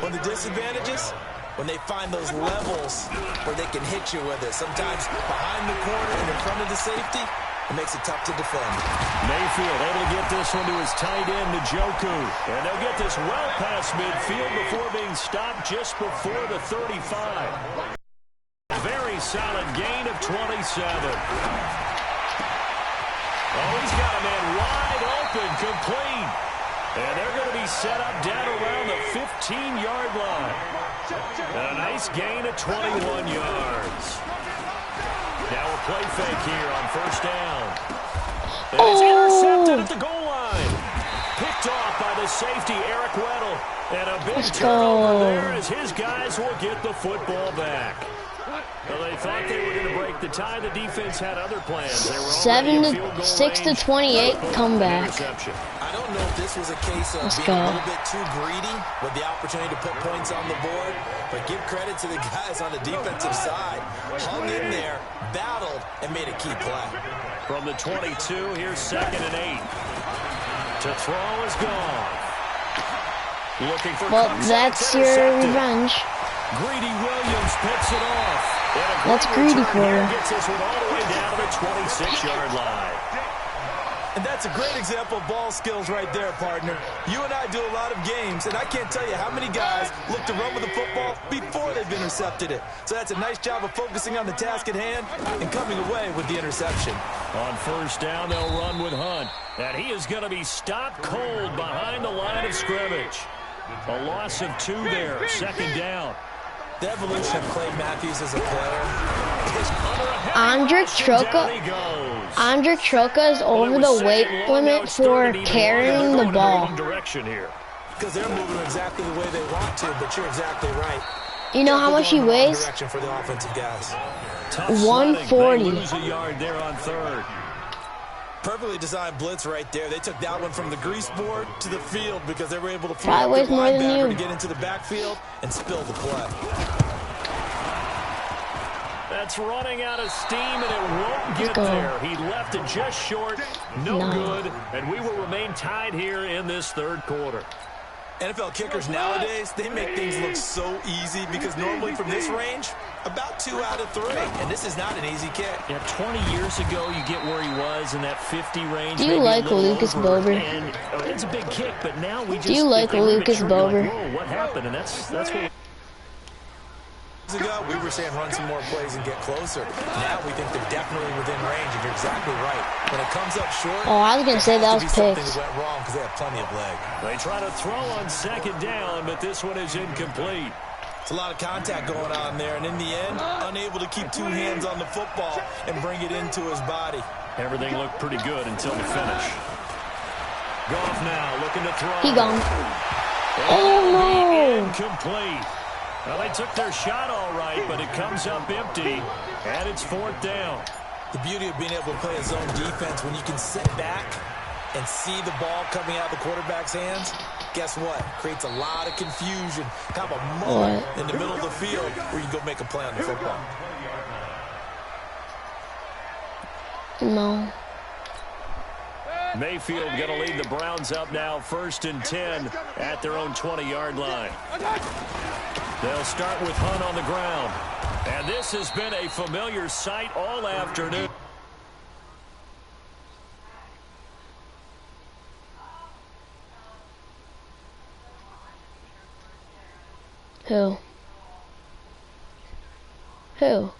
When the disadvantages, when they find those levels where they can hit you with it, sometimes behind the corner and in front of the safety, it makes it tough to defend. Mayfield able to get this one to his tight end, Njoku. And they'll get this well past midfield before being stopped just before the 35. Very solid gain of 27. Oh, he's got a man wide open, complete. And they're going to be set up down around the 15-yard line. And a nice gain of 21 yards. Now a play fake here on first down. And it's intercepted at the goal line. Picked off by the safety, Eric Weddle. And a big turnover there as his guys will get the football back. Well, they thought they were going to break the tie. The defense had other plans. They were 6-28 comeback. I don't know if this was a case of being a little bit too greedy with the opportunity to put points on the board, but give credit to the guys on the defensive side. Hung in there, battled, and made a key play. From the 22, here's 2nd and 8. To throw is gone. Looking for that's your revenge. Greedy Williams picks it off. That's greedy for you. Gets this one all the way down to the 26-yard line. And that's a great example of ball skills right there, partner. You and I do a lot of games, and I can't tell you how many guys look to run with the football before they've intercepted it. So that's a nice job of focusing on the task at hand and coming away with the interception. On first down, they'll run with Hunt. And he is going to be stopped cold behind the line of scrimmage. A loss of 2 there, 2nd down. The evolution of Clay Matthews as a player. Andre Troca is over the weight limit for carrying the ball. Because they're moving exactly the way they want to, but you're exactly right. You know how much he weighs? For the offensive guys. 140. Lose a yard there on 3rd. Perfectly designed blitz right there. They took that one from the grease board to the field because they were able to probably weighs more than you to get into the backfield and spill the play. That's running out of steam, and it won't get there. He left it just short. No good, and we will remain tied here in this 3rd quarter. NFL kickers nowadays, they make things look so easy because normally from this range, about 2 out of 3. And this is not an easy kick. Yeah, 20 years ago, you get where he was in that 50 range. Do you like Lucas Bober? And it's a big kick, but now we just... Do you like Lucas Bober? Like, whoa, what happened? And that's what... Ago, we were saying run some more plays and get closer. Now we think they're definitely within range, and you're exactly right. When it comes up short, I was going to say that was Something picks. went wrong because they have plenty of leg. They try to throw on 2nd down, but this one is incomplete. It's a lot of contact going on there, and in the end, unable to keep 2 hands on the football and bring it into his body. Everything looked pretty good until the finish. Goff now looking to throw. He gone. Oh, no. Incomplete. Well, they took their shot all right, but it comes up empty, and it's 4th down. The beauty of being able to play a zone defense when you can sit back and see the ball coming out of the quarterback's hands, guess what? Creates a lot of confusion, kind of a moment in the middle of the field where you go make a play on the football. No. Mayfield going to lead the Browns up now, 1st and 10 at their own 20-yard line. They'll start with Hunt on the ground. And this has been a familiar sight all afternoon. Who? Who?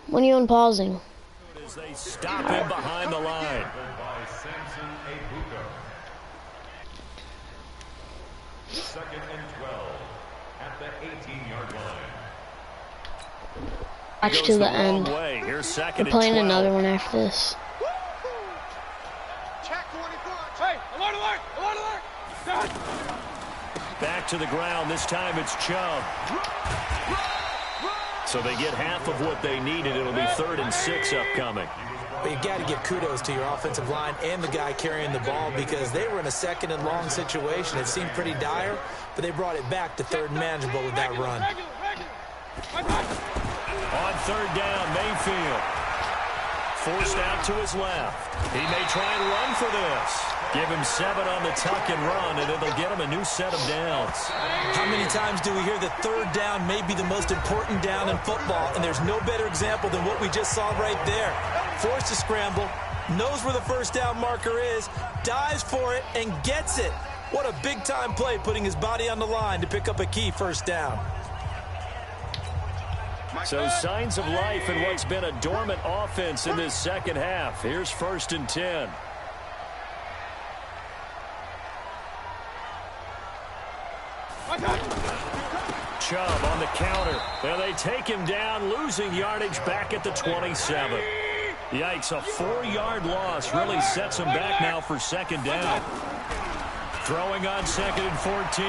When are you unpausing? As they stop him behind the line. Second and 12 at the 18-yard line. Watch to the end. We're playing another one after this. Back to the ground. This time it's Chubb. So they get half of what they needed. It'll be 3rd and 6 upcoming. But you got to give kudos to your offensive line and the guy carrying the ball because they were in a 2nd and long situation. It seemed pretty dire, but they brought it back to 3rd and manageable with that run. On third down, Mayfield. Forced out to his left. He may try and run for this. Give him 7 on the tuck and run, and it'll get him a new set of downs. How many times do we hear that third down may be the most important down in football, and there's no better example than what we just saw right there. Forced to scramble, knows where the first down marker is, dives for it, and gets it. What a big-time play, putting his body on the line to pick up a key first down. So signs of life in what's been a dormant offense in this second half. Here's 1st and 10. Chubb on the counter. And they take him down, losing yardage back at the 27. Yikes, a 4-yard loss really sets him back now for 2nd down. Throwing on 2nd and 14.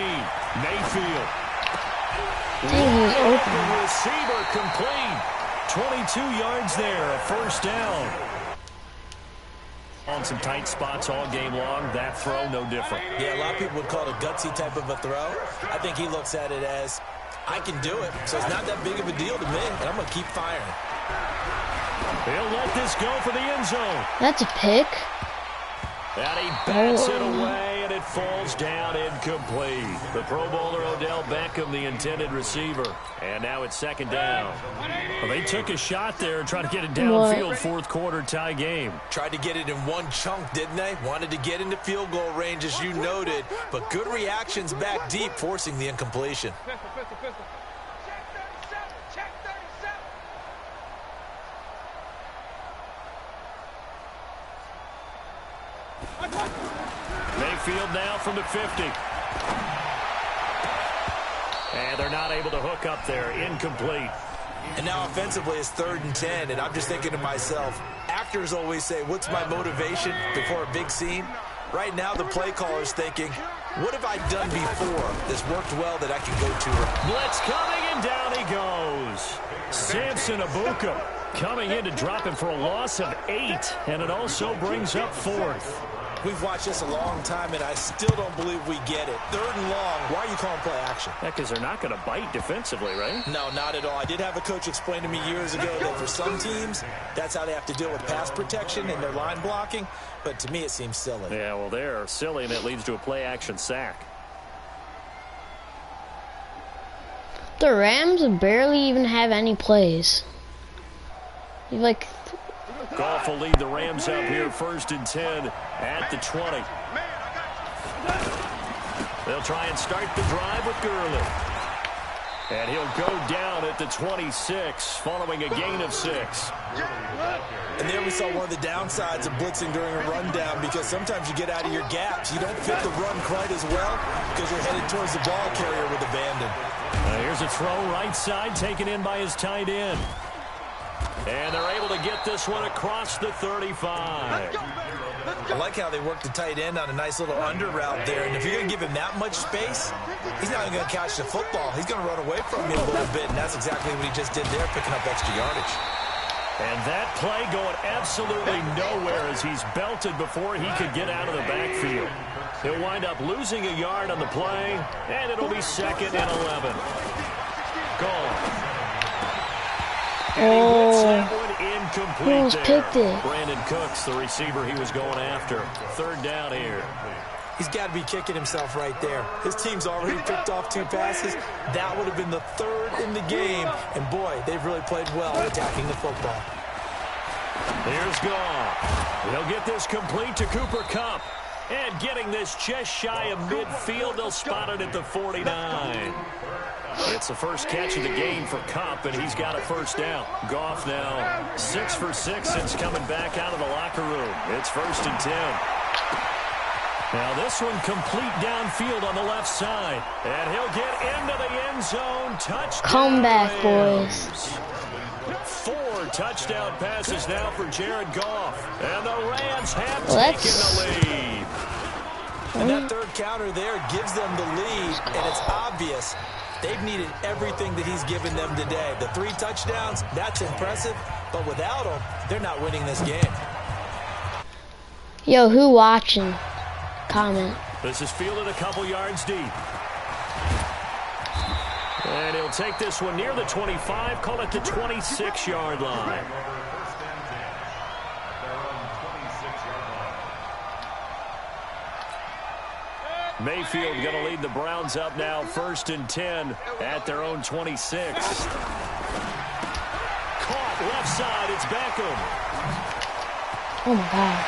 Mayfield. The receiver complete. 22 yards there, a 1st down. On some tight spots all game long. That throw, no different. Yeah, a lot of people would call it a gutsy type of a throw. I think he looks at it as, I can do it, so it's not that big of a deal to me, and I'm going to keep firing. He'll let this go for the end zone. That's a pick. And he bats it away, and it falls down incomplete. The Pro Bowler Odell Beckham, the intended receiver. And now it's 2nd down. Well, they took a shot there and tried to get it downfield. 4th quarter tie game. Tried to get it in one chunk, didn't they? Wanted to get into field goal range, as you noted. But good reactions back deep, forcing the incompletion. Mayfield now from the 50. And they're not able to hook up there. Incomplete. And now offensively it's 3rd and 10, and I'm just thinking to myself, actors always say, what's my motivation before a big scene? Right now the play caller's thinking, what have I done before that's worked well that I can go to? Blitz coming, and down he goes. Samson Abuka coming in to drop him for a loss of 8, and it also brings up 4th. We've watched this a long time, and I still don't believe we get it. 3rd and long. Why are you calling play action? Yeah, because they're not going to bite defensively, right? No, not at all. I did have a coach explain to me years ago that for some teams, that's how they have to deal with pass protection and their line blocking. But to me, it seems silly. Yeah, well, they're silly, and it leads to a play action sack. The Rams barely even have any plays. Like, Goff will lead the Rams up here, 1st and 10 at the 20. They'll try and start the drive with Gurley. And he'll go down at the 26, following a gain of 6. And there we saw one of the downsides of blitzing during a rundown, because sometimes you get out of your gaps. You don't fit the run quite as well because you're headed towards the ball carrier with abandon. Here's a throw right side, taken in by his tight end. And they're able to get this one across the 35. I like how they work the tight end on a nice little under route there. And if you're going to give him that much space, he's not even going to catch the football. He's going to run away from you a little bit, and that's exactly what he just did there, picking up extra yardage. And that play going absolutely nowhere as he's belted before he could get out of the backfield. He'll wind up losing a yard on the play, and it'll be 2nd and 11. Gone. Incomplete. Almost picked it. Brandon Cooks, the receiver he was going after. 3rd down here. He's got to be kicking himself right there. His team's already picked off 2 passes. That would have been the 3rd in the game. And, boy, they've really played well attacking the football. Here's Goff. He'll get this complete to Cooper Kupp. And getting this just shy of midfield, they'll spot it at the 49. It's the first catch of the game for Kupp, and he's got a 1st down. Goff now 6 for 6 since coming back out of the locker room. It's 1st and 10. Now this one complete downfield on the left side. And he'll get into the end zone. Touchdown. Come back, boys. 4 touchdown passes now for Jared Goff. And the Rams have taken the lead. And that 3rd counter there gives them the lead, and it's obvious. They've needed everything that he's given them today. The 3 touchdowns, that's impressive. But without him, they're not winning this game. Yo, who watching? Comment. This is fielded a couple yards deep. And he'll take this one near the 25, call it the 26-yard line. Mayfield going to lead the Browns up now, 1st and 10 at their own 26. Caught left side, it's Beckham. Oh my God.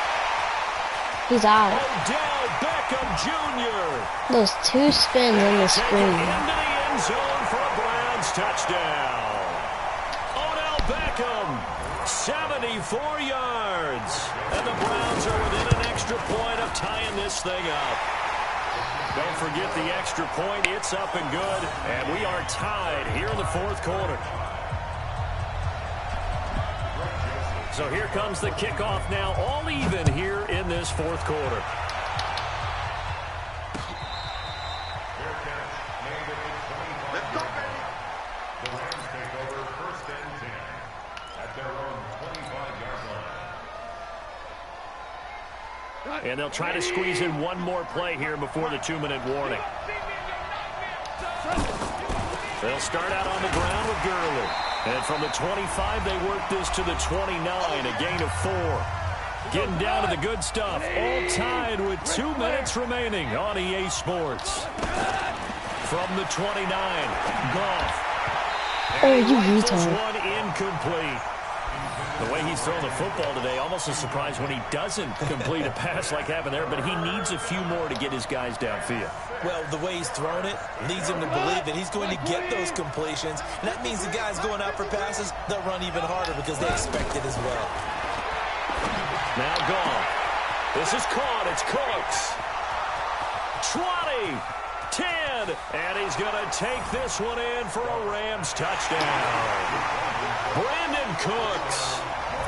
He's out. Odell Beckham Jr. Those 2 spins on the screen. Into the end zone for a Browns touchdown. Odell Beckham, 74 yards. And the Browns are within an extra point of tying this thing up. Don't forget the extra point. It's up and good. And we are tied here in the 4th quarter. So here comes the kickoff now, all even here in this 4th quarter. The Rams take over 1st and 10 at their own 25-yard line. And they'll try to squeeze in one more play here before the 2-minute warning. They'll start out on the ground with Gurley. And from the 25, they work this to the 29, a gain of 4. Getting down to the good stuff, all tied with 2 minutes remaining on EA Sports. From the 29, Goff. Oh, you Rifles retard. one incomplete. The way he's throwing the football today, almost a surprise when he doesn't complete a pass like happened there, but he needs a few more to get his guys downfield. Well, the way he's thrown it leads him to believe that he's going to get those completions. And that means the guys going out for passes, they'll run even harder because they expect it as well. Now Goff. This is caught. It's Cooks. 20, 10, and he's going to take this one in for a Rams touchdown. Brandon Cooks,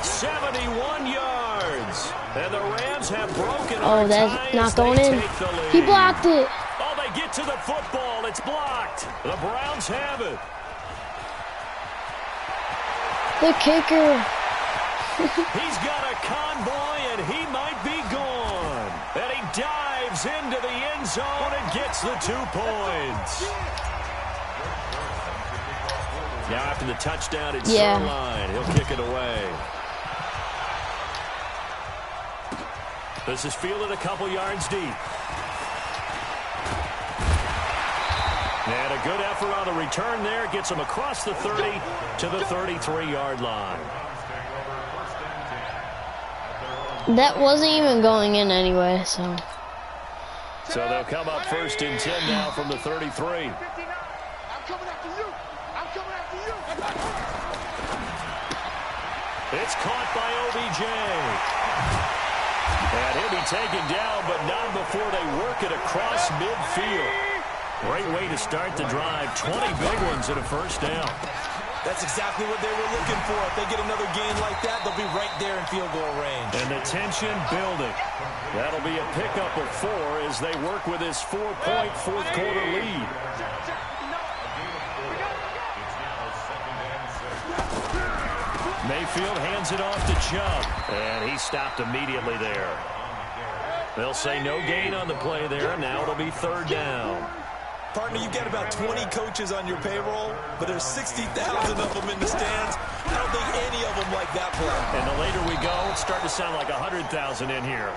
71 yards. And the Rams have broken Oh, our that's ties. not going They in. take the lead. He blocked it. Oh, they get to the football. It's blocked. The Browns have it. The kicker. He's got a convoy, and he might be gone. And he dives into the end zone and gets the 2 points. Now after the touchdown, it's Zerline. He'll kick it away. This is fielded a couple yards deep. And a good effort on the return there. Gets him across the 30 to the 33-yard line. That wasn't even going in anyway, so. So they'll come up 1st and 10 now from the 33. I'm coming after you. I'm coming after you. It's caught by OBJ. And he'll be taken down, but not before they work it across midfield. Great way to start the drive. 20 big ones and a 1st down. That's exactly what they were looking for. If they get another gain like that, they'll be right there in field goal range. And the tension building. That'll be a pickup of 4 as they work with this 4-point 4th quarter lead. Mayfield hands it off to Chubb. And he stopped immediately there. They'll say no gain on the play there. Now it'll be 3rd down. Partner, you've got about 20 coaches on your payroll, but there's 60,000 of them in the stands. I don't think any of them like that play. And the later we go, it's starting to sound like 100,000 in here.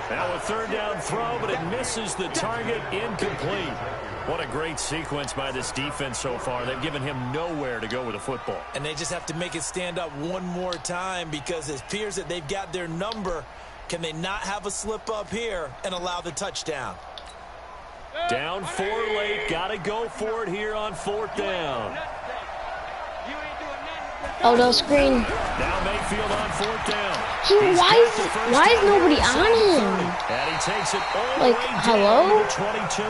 Now a 3rd down throw, but it misses the target, incomplete. What a great sequence by this defense so far. They've given him nowhere to go with the football. And they just have to make it stand up one more time because it appears that they've got their number. Can they not have a slip up here and allow the touchdown? Down 4 late. Got to go for it here on 4th down. Oh, no screen. Now Mayfield on 4th down. Why is nobody on him? And he takes it all Like, the way hello? down to 22.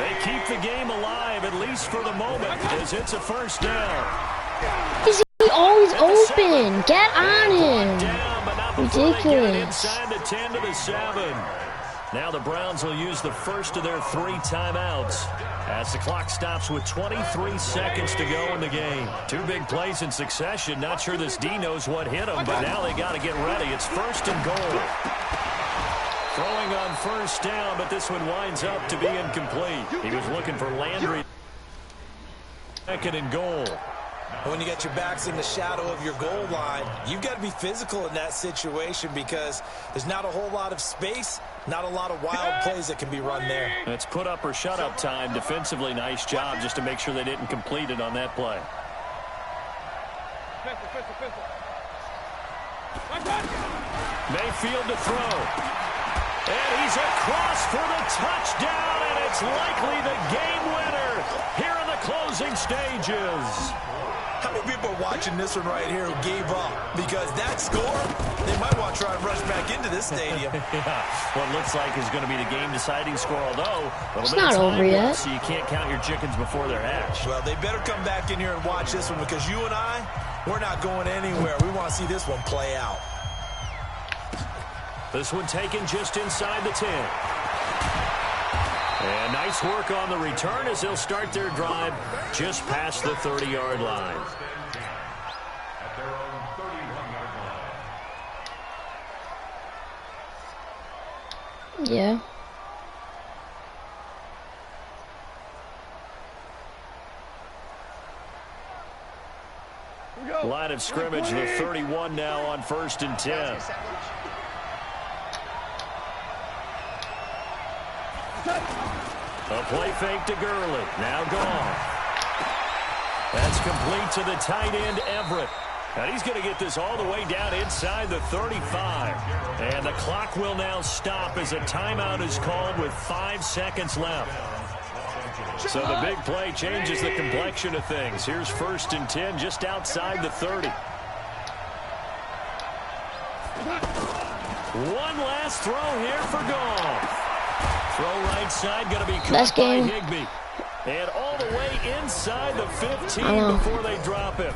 They keep the game alive, at least for the moment, as it's a 1st down. Is he always open? Get on him. Down, but not before Ridiculous. they get it inside the 10 to the 7. Now the Browns will use the first of their 3 timeouts as the clock stops with 23 seconds to go in the game. 2 big plays in succession. Not sure this D knows what hit him, but now they got to get ready. It's 1st and goal. Throwing on 1st down, but this one winds up to be incomplete. He was looking for Landry. Second and goal. When you got your backs in the shadow of your goal line, you've got to be physical in that situation because there's not a whole lot of space, not a lot of wild plays that can be run there. It's put up or shut up time. Defensively, nice job just to make sure they didn't complete it on that play. Mayfield to throw. And he's across for the touchdown, and it's likely the game winner here in the closing stages. How many people are watching this one right here who gave up? Because that score, they might want to try and rush back into this stadium. Yeah, what looks like is going to be the game-deciding score, although It's not over yet. So you can't count your chickens before they're hatched. Well, they better come back in here and watch this one because you and I, we're not going anywhere. We want to see this one play out. This one taken just inside the 10. And nice work on the return as they'll start their drive just past the 30-yard line. At their own 31-yard line. Yeah. Line of scrimmage, the 31 now on 1st and 10. A play fake to Gurley. Now gone. That's complete to the tight end, Everett. And he's going to get this all the way down inside the 35. And the clock will now stop as a timeout is called with 5 seconds left. So the big play changes the complexion of things. Here's 1st and 10 just outside the 30. One last throw here for Goff. Throw right side, going to be caught by Higbee. And all the way inside the 15 before they drop him.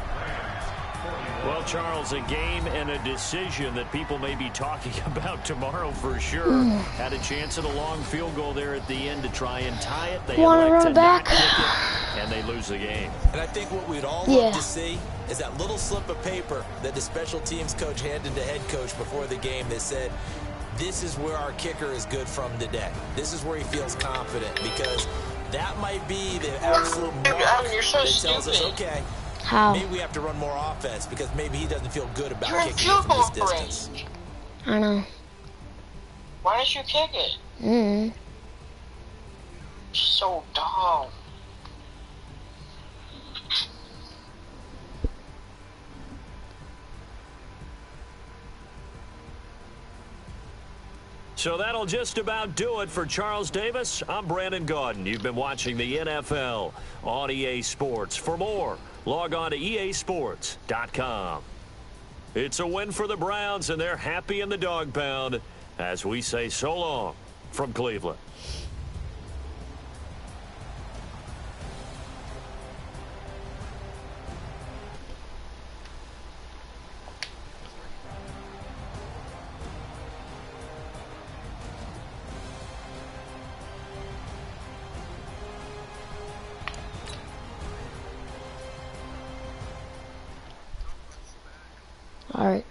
Well, Charles, a game and a decision that people may be talking about tomorrow for sure. Had a chance at a long field goal there at the end to try and tie it. They elect to not kick it, and they lose the game. And I think what we'd all love to see is that little slip of paper that the special teams coach handed to head coach before the game that said, this is where our kicker is good from today. This is where he feels confident because that might be the absolute mark that tells us, okay, maybe we have to run more offense because maybe he doesn't feel good about kicking it from this distance. I know. Why don't you kick it? So dumb. So that'll just about do it for Charles Davis. I'm Brandon Gaudin. You've been watching the NFL on EA Sports. For more, log on to easports.com. It's a win for the Browns, and they're happy in the dog pound as we say so long from Cleveland. All right.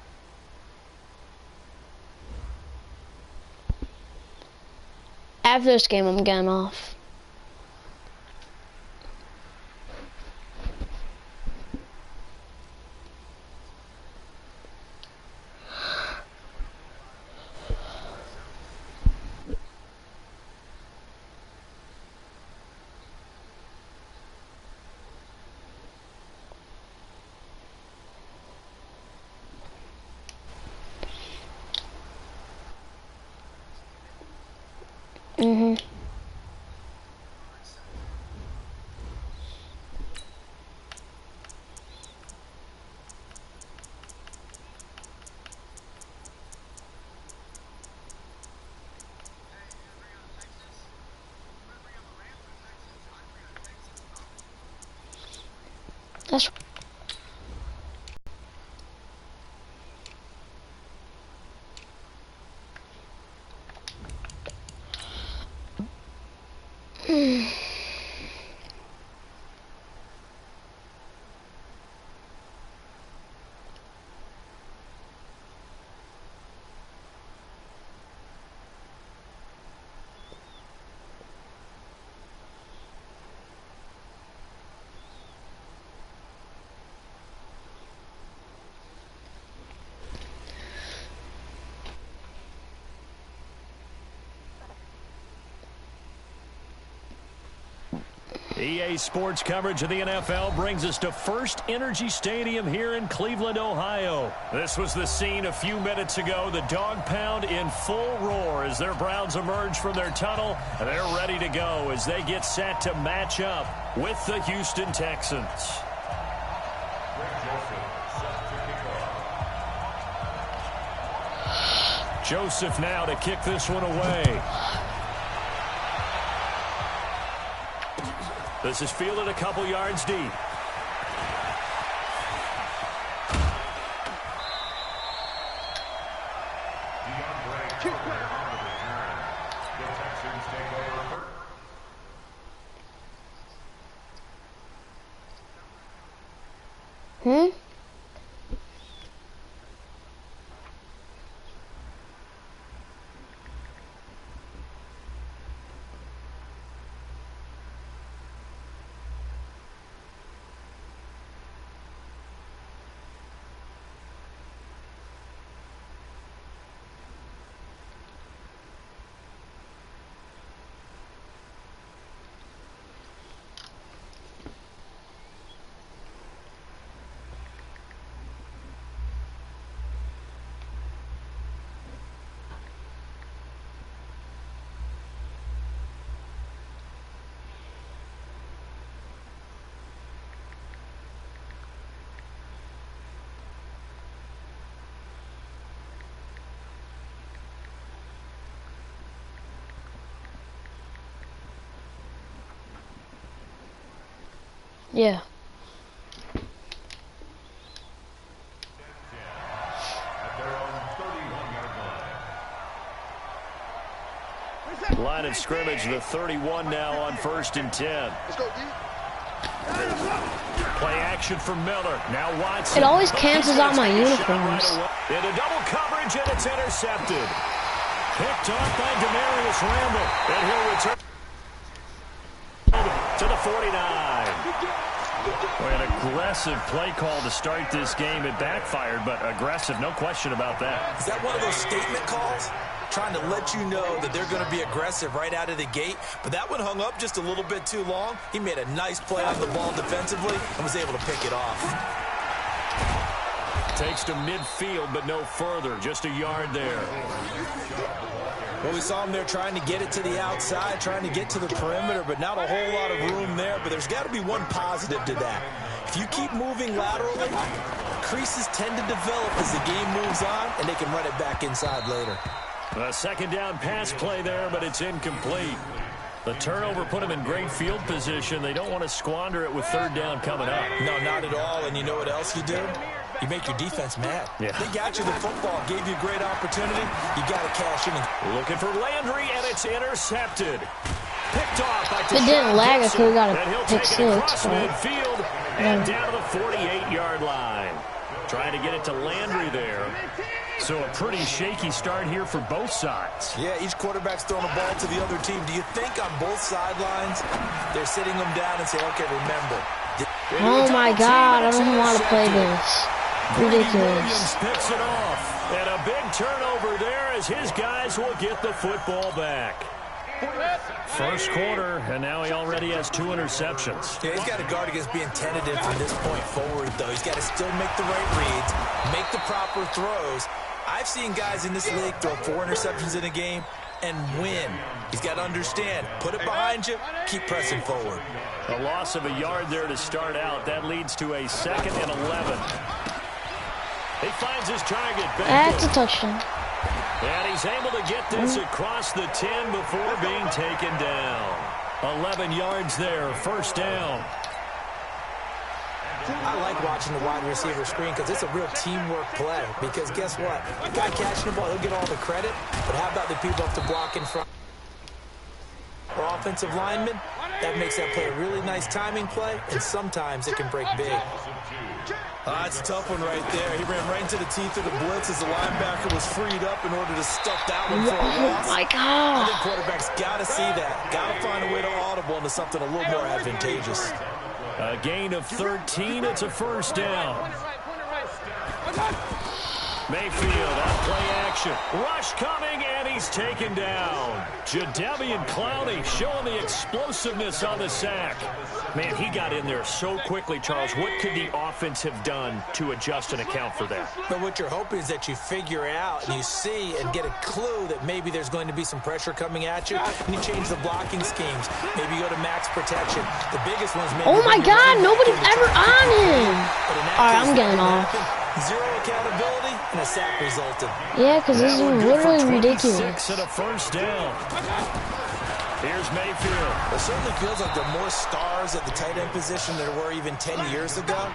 After this game, I'm getting off. EA Sports coverage of the NFL brings us to First Energy Stadium here in Cleveland, Ohio. This was the scene a few minutes ago. The dog pound in full roar as their Browns emerge from their tunnel. And they're ready to go as they get set to match up with the Houston Texans. Joseph now to kick this one away. This is fielded a couple yards deep. Yeah. Line of scrimmage, the 31 now on 1st and 10. Play action for Miller. Now Watson. It always cancels out my uniforms. Into double coverage, and it's intercepted. Picked off by Demarius Randall. And he'll return to the 49. An aggressive play call to start this game. It backfired, but aggressive, no question about that. Is that one of those statement calls? Trying to let you know that they're going to be aggressive right out of the gate. But that one hung up just a little bit too long. He made a nice play on the ball defensively and was able to pick it off. Takes to midfield, but no further. Just a yard there. Well, we saw him there trying to get it to the outside, trying to get to the perimeter, but not a whole lot of room there. But there's got to be one positive to that. If you keep moving laterally, creases tend to develop as the game moves on, and they can run it back inside later. A second down pass play there, but it's incomplete. The turnover put them in great field position. They don't want to squander it with 3rd down coming up. No, not at all. And you know what else you do? You make your defense mad. Yeah. They got you the football, gave you a great opportunity. You got to cash in. Looking for Landry, and it's intercepted. Picked off by It didn't lag. I could have got and a he'll pick take it across six. midfield and down to the 48-yard line. Trying to get it to Landry there. So a pretty shaky start here for both sides. Yeah, each quarterback's throwing a ball to the other team. Do you think on both sidelines they're sitting them down and saying, okay, remember. Oh my God, I don't know how to play this. Ridiculous. Williams picks it off. And a big turnover there as his guys will get the football back. First quarter, and now he already has 2 interceptions. Yeah, he's got to guard against being tentative from this point forward, though. He's got to still make the right reads, make the proper throws. I've seen guys in this league throw 4 interceptions in a game and win. He's got to understand, put it behind you, keep pressing forward. A loss of a yard there to start out. That leads to a 2nd and 11. He finds his target. That's a touchdown. And he's able to get this across the 10 before being taken down. 11 yards there, 1st down. I like watching the wide receiver screen because it's a real teamwork play. Because guess what? The guy catching the ball, he'll get all the credit. But how about the people up to block in front? Or offensive linemen, that makes that play a really nice timing play, and sometimes it can break big. That's a tough one right there. He ran right into the teeth of the blitz as the linebacker was freed up in order to stuff that one for a loss. Oh my I God. think quarterbacks got to see that. Got to find a way to audible into something a little more advantageous. A gain of 13. It's a 1st down. Mayfield on play action. Rush coming, and he's taken down. Jadeveon Clowney showing the explosiveness on the sack. Man, he got in there so quickly, Charles. What could the offense have done to adjust and account for that? But what you're hoping is that you figure out and you see and get a clue that maybe there's going to be some pressure coming at you, and you change the blocking schemes. Maybe you go to max protection. The biggest one's maybe... Oh my God, nobody's ever on him. All right, I'm getting off. Zero accountability and a sack resulted. Yeah, because this is literally ridiculous. 26 and a first down. Here's Mayfield. It certainly feels like there are more stars at the tight end position than there were even 10 years ago.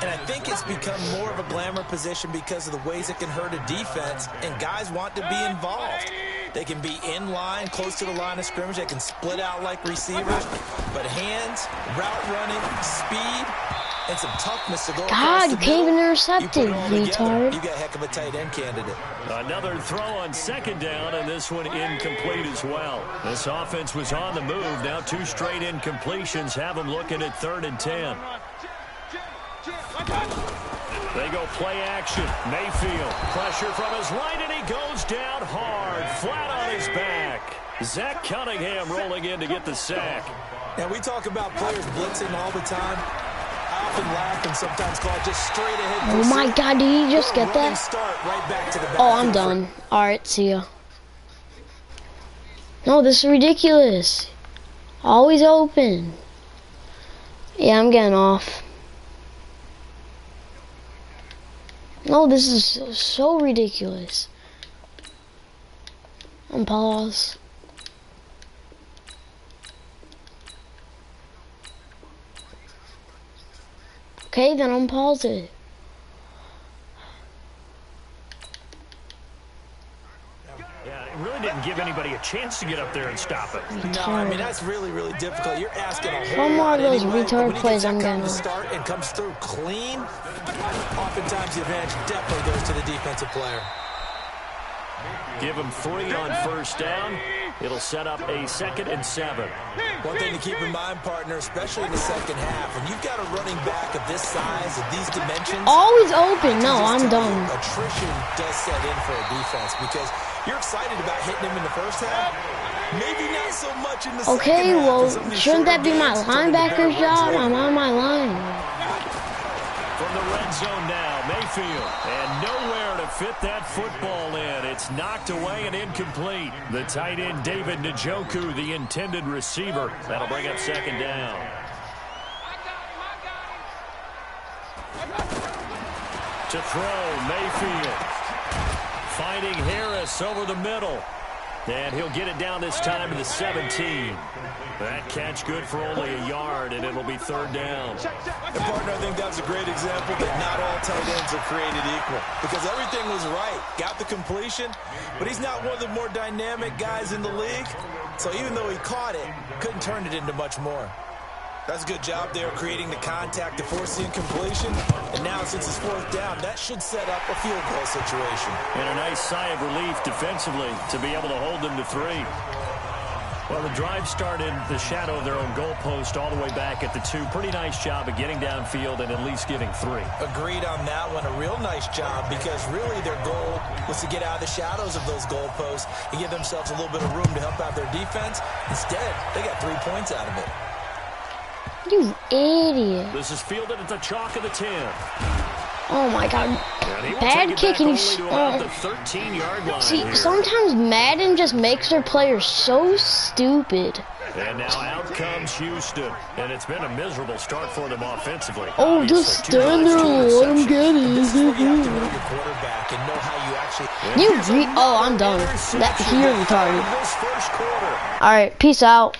And I think it's become more of a glamour position because of the ways it can hurt a defense, and guys want to be involved. They can be in line, close to the line of scrimmage. They can split out like receivers. But hands, route running, speed, and some toughness to go across the God, you can't even intercept it, retard. You got a heck of a tight end candidate. Another throw on second down, and this one incomplete as well. This offense was on the move. Now 2 straight incompletions have them looking at 3rd and 10. They go play action. Mayfield, pressure from his right, and he goes down hard, flat on his back. Zach Cunningham rolling in to get the sack. And we talk about players blitzing all the time. I often laugh and sometimes call it just straight ahead. Oh my God, did you just get that? Right back to the Oh, I'm done. All right, see ya. No, this is ridiculous. Always open. Yeah, I'm getting off. No, this is so ridiculous. Unpause. Okay, then unpause it. Yeah, it really didn't give anybody a chance to get up there and stop it. No, I mean, that's really, really difficult. You're asking a whole One more lot of those anyway, retard when he plays gets I'm that getting to off. start and comes through clean, oftentimes the advantage definitely goes to the defensive player. Give him 3 on first down. It'll set up a 2nd and 7. One thing to keep in mind, partner, especially in the second half, when you've got a running back of this size, of these dimensions... Always open. No, I'm done. Attrition does set in for a defense because you're excited about hitting him in the first half. Maybe not so much in the second half. Okay, well, shouldn't that be my linebacker's job? I'm on my line. From the red zone now, Mayfield. And nowhere to fit that football in. It's knocked away and incomplete. The tight end, David Njoku, the intended receiver. That'll bring up 2nd down. To throw, Mayfield. Finding Harris over the middle. And he'll get it down this time to the 17. That catch good for only a yard, and it'll be 3rd down. And partner, I think that's a great example that not all tight ends are created equal. Because everything was right. Got the completion, but he's not one of the more dynamic guys in the league. So even though he caught it, couldn't turn it into much more. That's a good job there, creating the contact to force the incompletion. And now, since it's 4th down, that should set up a field goal situation. And a nice sigh of relief defensively to be able to hold them to 3. Well, the drive started the shadow of their own goalpost all the way back at the 2. Pretty nice job of getting downfield and at least getting 3. Agreed on that one. A real nice job because really their goal was to get out of the shadows of those goalposts and give themselves a little bit of room to help out their defense. Instead, they got 3 points out of it. You idiot. This is fielded at the chalk of the 10. Oh my God. Bad kicking. See, sometimes Madden just makes their players so stupid. And now out comes Houston. And it's been a miserable start for them offensively. Oh, just stand there and let him get it. Oh, I'm done. That here retarded. Alright, peace out.